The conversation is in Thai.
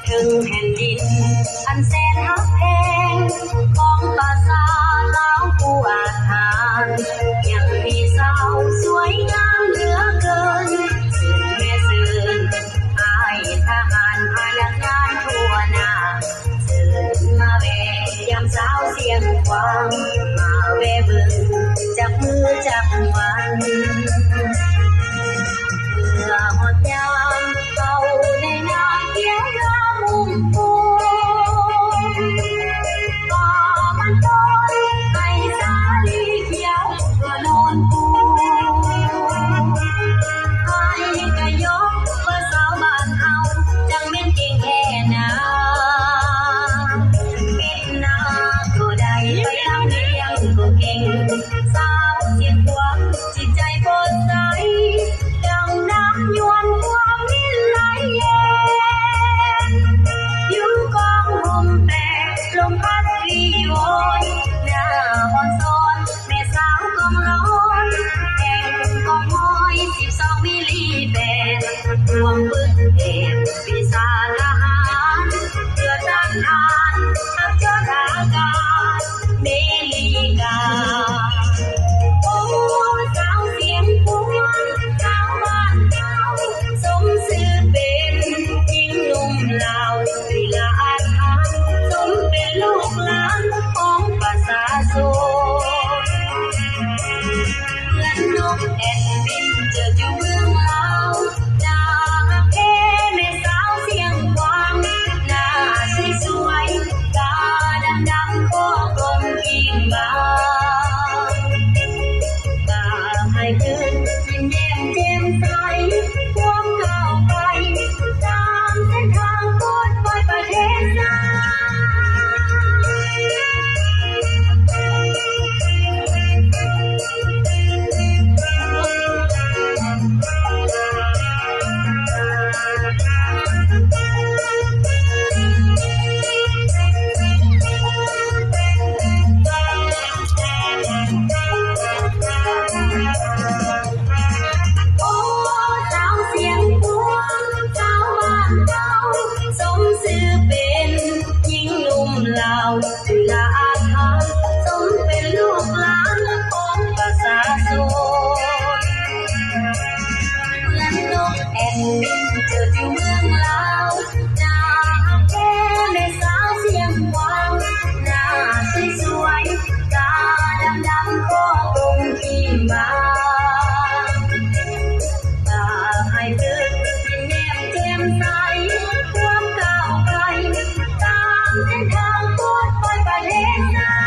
ถึงแผ่นดินอันแสนฮักแพงของภาษาลาวผู้อาจหารยังมีสาวสวยงามเหลือเกินสื่อแม่สื่ออายทหารพนักงานทั่วหน้าสื่อมาแวะยามสาวเสียงควางมาแวะเบิ่งจับมือจับวันเมื่อหมดยามเขาในนาเกี่ยวน้ำมุมปูป่ามันต้นให้สาลีเขียวก็นอนปูให้ก็ยกว่าสาวบ้านเฮาจังแม่นเก่งแค่นาเป็นนาก็ได้ไปทำเลี้ยงก็เก่งสาวเสียงหวงจิตใจบดใสดังน้ำยวนความมินไหลเย็นอยู่กองห่มแต่ลมพัดรีโอยหน้าอ่อนซ้อนแม่สาวกองร้อนแข่งกองมอย12มิลลิเมตรรวมปืนเอกปีศาจทหารเพื่อต้านทานทัพยศอากาศเมลีกาโอ้สาวเสียงพวงสาวบ้านเฮาสมชื่อเป็นหญิงหนุ่มลาวลีลาอาถรรพ์สมเป็นลูกหลานของประชาชนเหมือนนกแอ่นบินเจิดอยู่เมืองลาวหน้าแพ้แม่สาวเสียงหวานหน้าสวยๆตาดำๆคอกลมกิ่งบางตาให้ขึ้นยิ้มแย้มแจ่มใสควงก้าวไปตามเส้นทางโคตรไปประเทศไทโอ้สาวเสียงพวงสาวบ้านเฮาสมชื่อเป็นหญิงหนุ่มลาวลีลาอาถรรพ์สมเป็นลูกหลานของประชาชนเหมือนนกแอ่นบินเจิดอยู่เมืองลาวหน้าแพ้แม่สาวเสียงหวานหน้าสวยๆตาดำๆคอกลมกิ่งบางตาให้ขึ้นยิ้มแย้มแจ่มใสควงก้าวไปตามเส้นทางโคตรไปประเทศไทย